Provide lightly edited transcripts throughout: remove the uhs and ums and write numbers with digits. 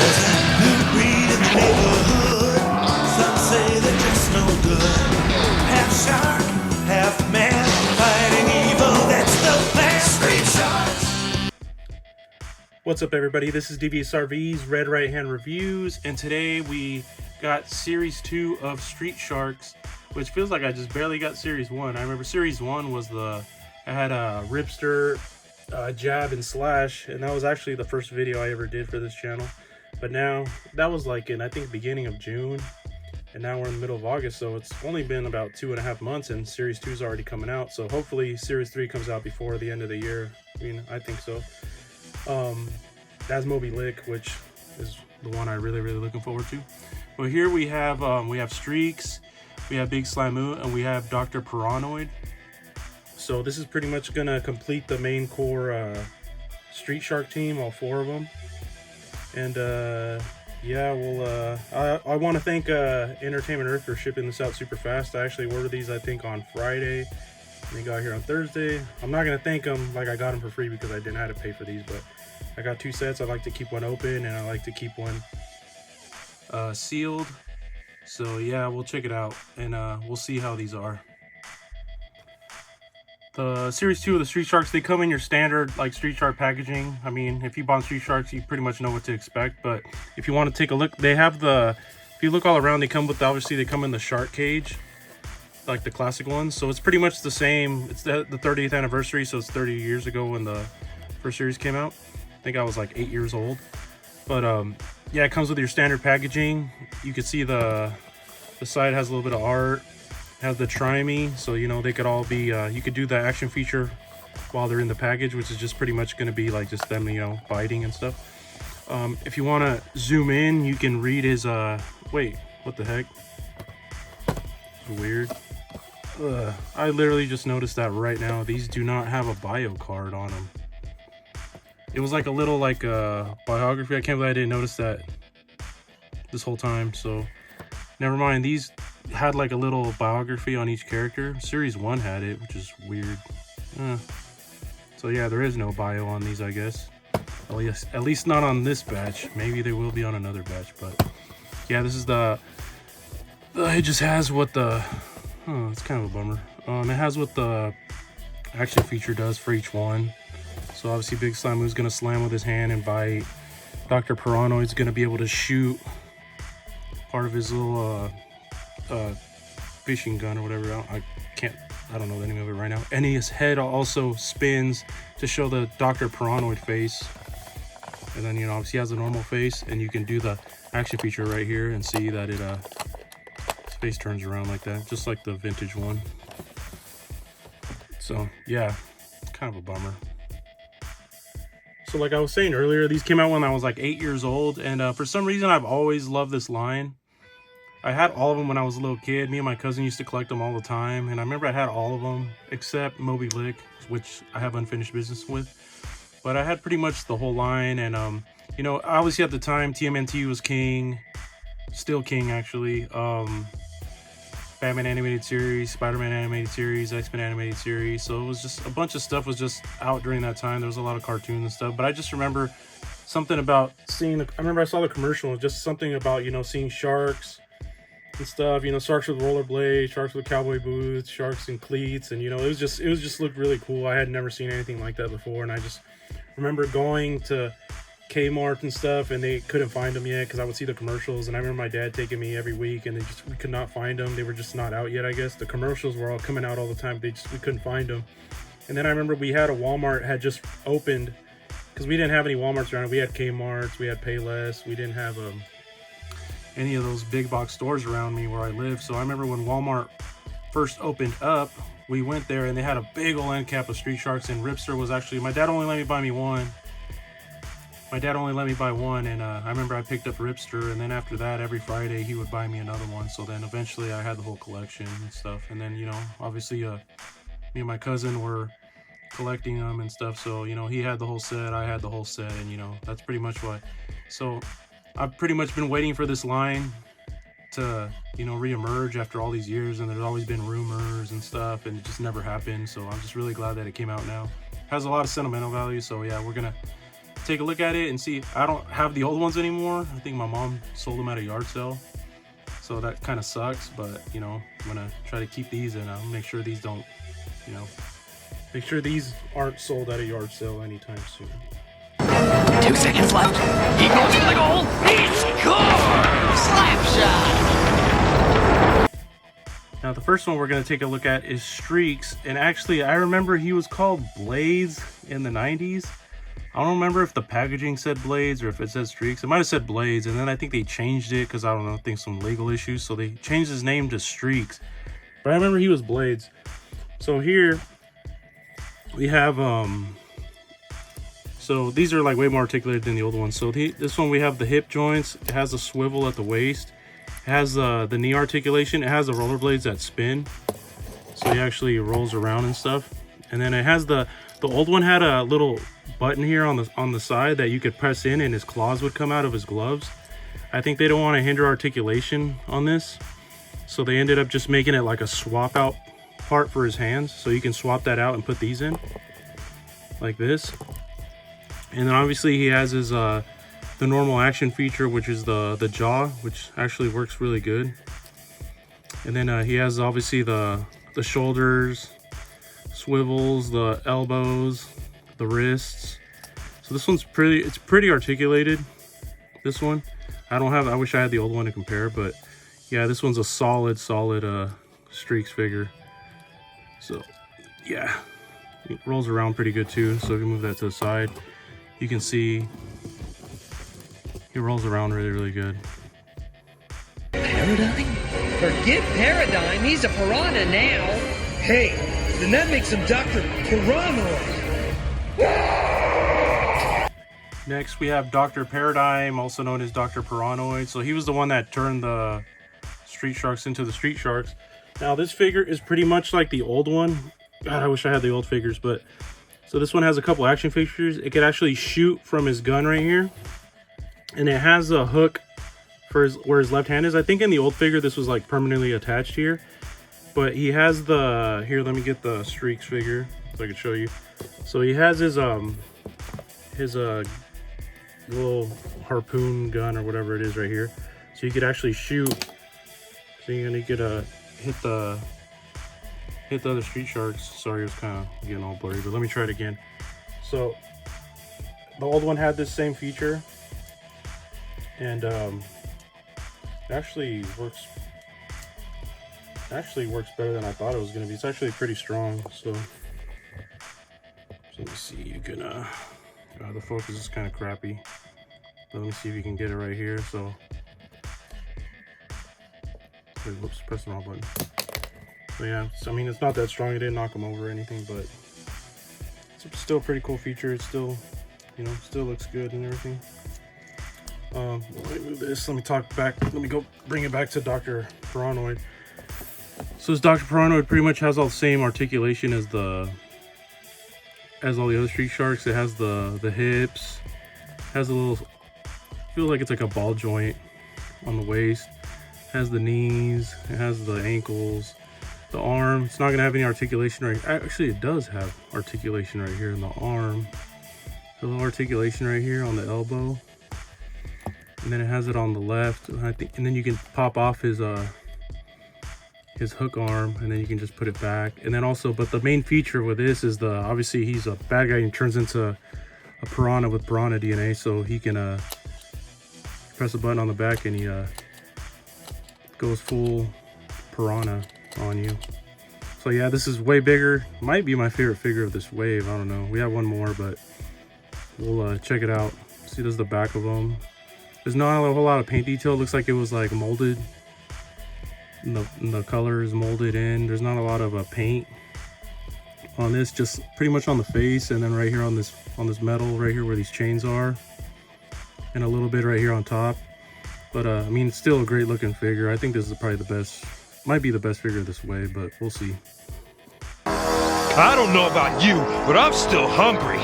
Breed in the neighborhood. Some say they're just no good. Half shark, half man, fighting evil, that's the plan. Street Sharks. What's up, everybody? This is DVSRV's Red Right Hand Reviews, and today we got Series 2 of Street Sharks, which feels like I just barely got Series 1. I remember Series 1 was I had a Ripster, Jab, and Slash, and that was actually the first video I ever did for this channel. But now, that was like in, I think, beginning of June, and now we're in the middle of August, so it's only been about 2.5 months, and Series 2 is already coming out, so hopefully Series 3 comes out before the end of the year. I mean, I think so. That's Moby Lick, which is the one I really looking forward to. Well, here we have Streaks, we have Big Slammu, and we have Dr. Paranoid. So this is pretty much gonna complete the main core Street Shark team, all 4 of them. And yeah, well, I want to thank Entertainment Earth for shipping this out super fast. I actually ordered these, I think, on Friday, and they got here on Thursday. I'm not gonna thank them like I got them for free because I didn't have to pay for these, but I got 2 sets. I like to keep one open, and I like to keep one sealed. So yeah, we'll check it out, and we'll see how these are. The Series 2 of the Street Sharks, they come in your standard like Street Shark packaging. I mean, if you bought Street Sharks, you pretty much know what to expect. But if you want to take a look, they have if you look all around, they come with, obviously they come in the shark cage, like the classic ones. So it's pretty much the same. It's the 30th anniversary, so it's 30 years ago when the first series came out. I think I was like 8 years old. But yeah, it comes with your standard packaging. You can see the side has a little bit of art. Has the Try Me, so you know they could all be you could do the action feature while they're in the package, which is just pretty much going to be like just them, you know, biting and stuff. If you want to zoom in, you can read his wait, what the heck? Weird. I literally just noticed that right now. These do not have a bio card on them. It was like a little like biography. I can't believe I didn't notice that this whole time. So never mind. These had like a little biography on each character. Series 1 had it, which is weird. So yeah, there is no bio on these, I guess. Oh yes, at least not on this batch. Maybe they will be on another batch, but yeah, this is it just has what it's kind of a bummer. It has what the action feature does for each one. So obviously Big Slammu's gonna slam with his hand and bite. Dr. Paranoid's gonna be able to shoot part of his little fishing gun or whatever. I don't know the name of it right now. And his head also spins to show the Dr. Paranoid face. And then, you know, obviously he has a normal face, and you can do the action feature right here and see that his face turns around like that, just like the vintage one. So yeah, kind of a bummer. So like I was saying earlier, these came out when I was like 8 years old, and for some reason I've always loved this line. I had all of them when I was a little kid. Me and my cousin used to collect them all the time, and I remember I had all of them except Moby Lick, which I have unfinished business with. But I had pretty much the whole line, and you know, obviously at the time TMNT was king, still king actually. Batman animated series, Spider-Man animated series, X-Men animated series. So it was just a bunch of stuff was just out during that time. There was a lot of cartoons and stuff, but I just remember something about seeing. I remember I saw the commercial, just something about, you know, seeing sharks and stuff, you know, sharks with rollerblades, sharks with cowboy boots, sharks in cleats, and you know, it was just looked really cool. I had never seen anything like that before, and I just remember going to Kmart and stuff, and they couldn't find them yet because I would see the commercials, and I remember my dad taking me every week, and we could not find them. They were just not out yet, I guess. The commercials were all coming out all the time. We couldn't find them. And then I remember we had a Walmart had just opened, because we didn't have any Walmarts around. We had Kmarts, we had Payless, we didn't have any of those big box stores around me where I live. So I remember when Walmart first opened up, we went there and they had a big old end cap of Street Sharks, and Ripster was actually, my dad only let me buy one. And I remember I picked up Ripster, and then after that, every Friday he would buy me another one. So then eventually I had the whole collection and stuff. And then, you know, obviously me and my cousin were collecting them and stuff. So, you know, he had the whole set, I had the whole set, and you know, that's pretty much what. So I've pretty much been waiting for this line to, you know, reemerge after all these years, and there's always been rumors and stuff, and it just never happened. So I'm just really gled that it came out now. It has a lot of sentimental value, so yeah, we're gonna take a look at it and see. I don't have the old ones anymore. I think my mom sold them at a yard sale, so that kind of sucks. But you know, I'm gonna try to keep these and make sure these don't, you know, make sure these aren't sold at a yard sale anytime soon. 2 seconds left. He goes for the goal. He scores! Slap shot. Now the first one we're going to take a look at is Streaks, and actually I remember he was called Blades in the 90s. I don't remember if the packaging said Blades or if it said Streaks. It might have said Blades, and then I think they changed it because I don't know, I think some legal issues, so they changed his name to Streaks. But I remember he was Blades. So here we have so these are like way more articulated than the old ones. So this one we have the hip joints. It has a swivel at the waist. It has the knee articulation. It has the rollerblades that spin, so he actually rolls around and stuff. And then it has the old one had a little button here on the side that you could press in, and his claws would come out of his gloves. I think they don't want to hinder articulation on this, so they ended up just making it like a swap out part for his hands, so you can swap that out and put these in like this. And then obviously he has his the normal action feature, which is the jaw, which actually works really good. And then he has obviously the shoulders, swivels, the elbows, the wrists. So this one's pretty articulated. This one, I wish I had the old one to compare, but yeah, this one's a solid Streaks figure. So yeah, it rolls around pretty good too. So if you move that to the side, you can see he rolls around really good. Paradigm? Forget Paradigm, he's a piranha now. Hey, then that makes him Dr. Piranoid. Next we have Dr. Paradigm, also known as Dr. Piranoid. So he was the one that turned the Street Sharks into the Street Sharks. Now this figure is pretty much like the old one. God, I wish I had the old figures, but so this one has a couple action features. It could actually shoot from his gun right here, and it has a hook for where his left hand is. I think in the old figure this was like permanently attached here, but he has the here. Let me get the Streaks figure so I can show you. So he has his little harpoon gun or whatever it is right here, so you could actually shoot. So you could hit the other Street Sharks. Sorry, it was kind of getting all blurry, but let me try it again. So the old one had this same feature, and it actually works better than I thought it was going to be. It's actually pretty strong. So let me see. You can the focus is kind of crappy, but let me see if you can get it right here. So wait, whoops, press the wrong button. So yeah, I mean, it's not that strong. It didn't knock him over or anything, but it's still a pretty cool feature. It's still, you know, still looks good and everything. Let me move this. Let me talk back. Let me go bring it back to Dr. Piranoid. So this Dr. Piranoid pretty much has all the same articulation as all the other Street Sharks. It has the hips, has a little, feels like it's like a ball joint on the waist. It has the knees. It has the ankles. The arm, it's not going to have any articulation right here. Actually, it does have articulation right here in the arm. A little articulation right here on the elbow. And then it has it on the left. I think, and then you can pop off his hook arm, and then you can just put it back. And then also, but the main feature with this is obviously he's a bad guy and turns into a piranha with piranha DNA, so he can press a button on the back and he goes full piranha on you. So yeah, this is way bigger. Might be my favorite figure of this wave. I don't know. We have one more, but we'll check it out. See, there's the back of them. There's not a whole lot of paint detail. It looks like it was like molded. And the color is molded in. There's not a lot of paint on this. Just pretty much on the face, and then right here on this metal right here where these chains are, and a little bit right here on top. But I mean, it's still a great looking figure. I think this is probably the best. Might be the best figure this way, but we'll see. I don't know about you, but I'm still hungry.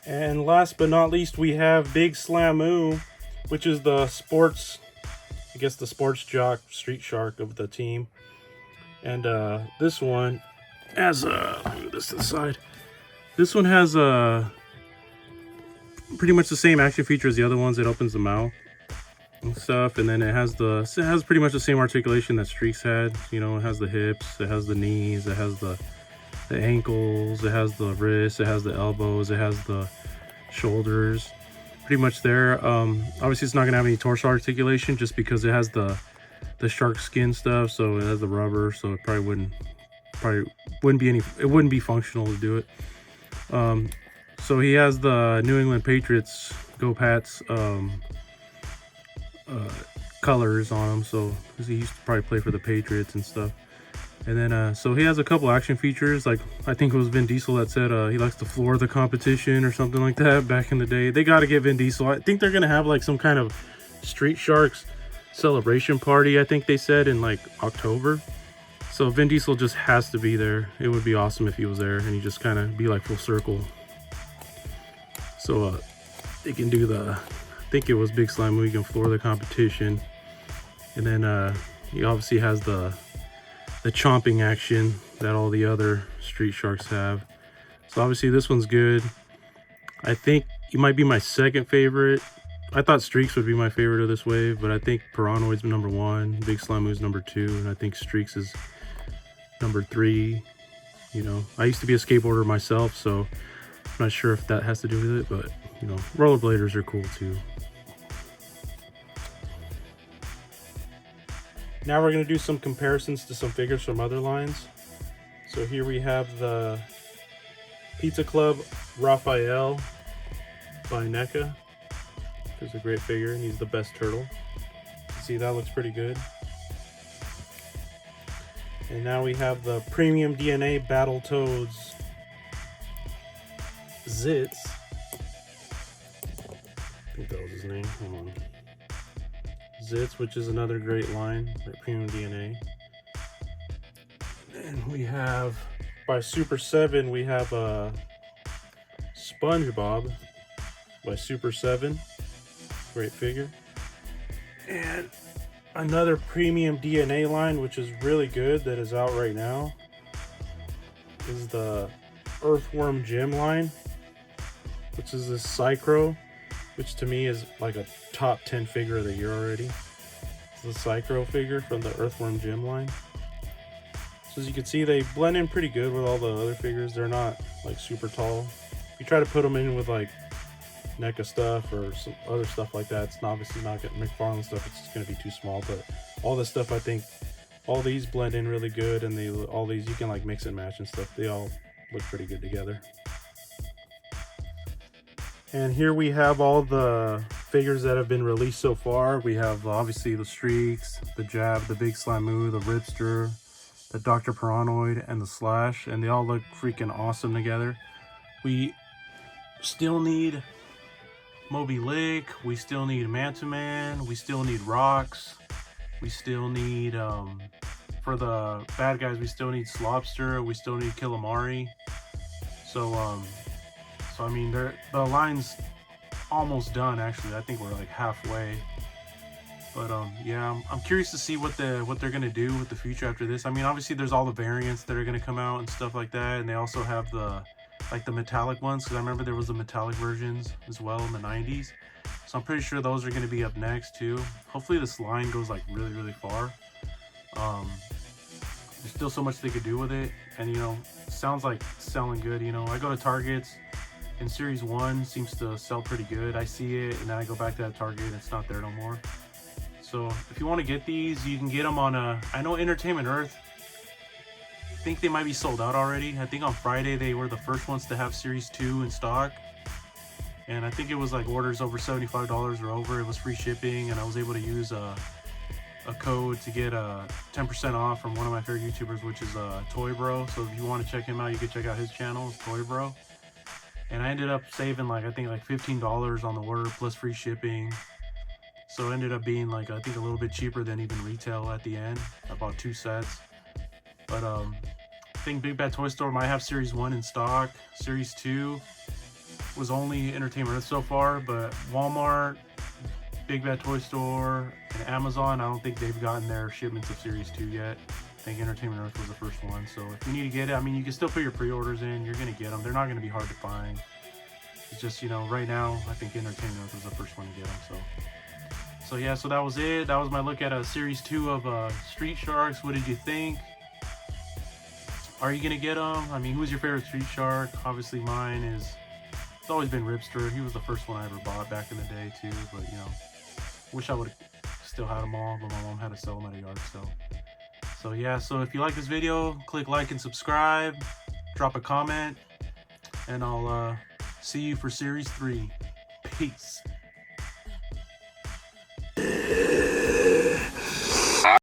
And last but not least, we have Big Slammu, which is the sports, I guess the sports jock Street Shark of the team. And this one has, let me move this to the side. This one has pretty much the same action feature as the other ones. It opens the mouth and stuff, and then it has pretty much the same articulation that Streaks had. You know, it has the hips, it has the knees, it has the ankles, it has the wrists, it has the elbows, it has the shoulders, pretty much there. Obviously it's not gonna have any torso articulation just because it has the shark skin stuff, so it has the rubber, so it probably wouldn't be functional to do it. So he has the New England Patriots Go Pats colors on him, so he used to probably play for the Patriots and stuff. And then so he has a couple action features, like I think it was Vin Diesel that said he likes to floor the competition or something like that back in the day. They got to get Vin Diesel. I think they're gonna have like some kind of Street Sharks celebration party, I think they said, in like October. So Vin Diesel just has to be there. It would be awesome if he was there and he just kind of be like full circle. So they can do I think it was Big Slammu, he can floor the competition. And then he obviously has the chomping action that all the other Street Sharks have. So obviously this one's good. I think he might be my second favorite. I thought Streaks would be my favorite of this wave, but I think Piranoid's number 1, Big Slammu's number 2, and I think Streaks is number 3. You know, I used to be a skateboarder myself, so I'm not sure if that has to do with it, but you know, rollerbladers are cool too. Now we're going to do some comparisons to some figures from other lines. So here we have the Pizza Club Raphael by NECA. It's a great figure, and he's the best turtle. See, that looks pretty good. And now we have the Premium DNA Battletoads Zitz. I think that was his name. Hold on. Zitz, which is another great line, like Premium DNA. And we have, by Super 7, we have SpongeBob by Super 7. Great figure. And another Premium DNA line, which is really good, that is out right now, is the Earthworm Jim line, which is this Psychro, which to me is like a top 10 figure of the year already. It's the Psychro figure from the Earthworm Jim line. So as you can see, they blend in pretty good with all the other figures. They're not like super tall. If you try to put them in with like NECA stuff or some other stuff like that, it's obviously not getting McFarlane stuff, it's just going to be too small. But all this stuff, I think all these blend in really good, and all these you can like mix and match and stuff. They all look pretty good together. And here we have all the figures that have been released so far. We have obviously the Streaks, the Jab, the Big Slammu, the Ripster, the Dr. Piranoid, and the Slash, and they all look freaking awesome together. We still need Moby Lick, we still need Man-to-Man, we still need Rocks, we still need, for the bad guys, we still need Slobster, we still need Killamari. So I mean, the line's almost done, actually. I think we're like halfway. But yeah, I'm curious to see what they're gonna do with the future after this. I mean, obviously there's all the variants that are gonna come out and stuff like that, and they also have the metallic ones, because I remember there was the metallic versions as well in the 90s. So I'm pretty sure those are gonna be up next too. Hopefully this line goes like really, really far. There's still so much they could do with it, and you know, it sounds like selling good. You know, I go to Targets, and Series 1 seems to sell pretty good. I see it, and then I go back to that Target, and it's not there no more. So if you want to get these, you can get them on I know Entertainment Earth, I think they might be sold out already. I think on Friday they were the first ones to have Series 2 in stock, and I think it was like orders over $75 or over. It was free shipping, and I was able to use a code to get 10% off from one of my favorite YouTubers, which is Toy Bro. So if you want to check him out, you can check out his channel, it's Toy Bro. And I ended up saving like, I think like $15 on the order plus free shipping. So it ended up being like, I think a little bit cheaper than even retail at the end. I bought 2 sets. But I think Big Bad Toy Store might have Series 1 in stock. Series 2 was only Entertainment Earth so far, but Walmart, Big Bad Toy Store, and Amazon, I don't think they've gotten their shipments of Series 2 yet. I think Entertainment Earth was the first one. So if you need to get it, I mean, you can still put your pre-orders in. You're going to get them. They're not going to be hard to find. It's just, you know, right now, I think Entertainment Earth was the first one to get them. So yeah, so that was it. That was my look at Series 2 of Street Sharks. What did you think? Are you going to get them? I mean, who's your favorite Street Shark? Obviously mine is, it's always been Ripster. He was the first one I ever bought back in the day too. But, you know, wish I would have still had them all, but my mom had to sell them at a yard sale. So yeah, so if you like this video, click like and subscribe, drop a comment, and I'll see you for Series 3. Peace.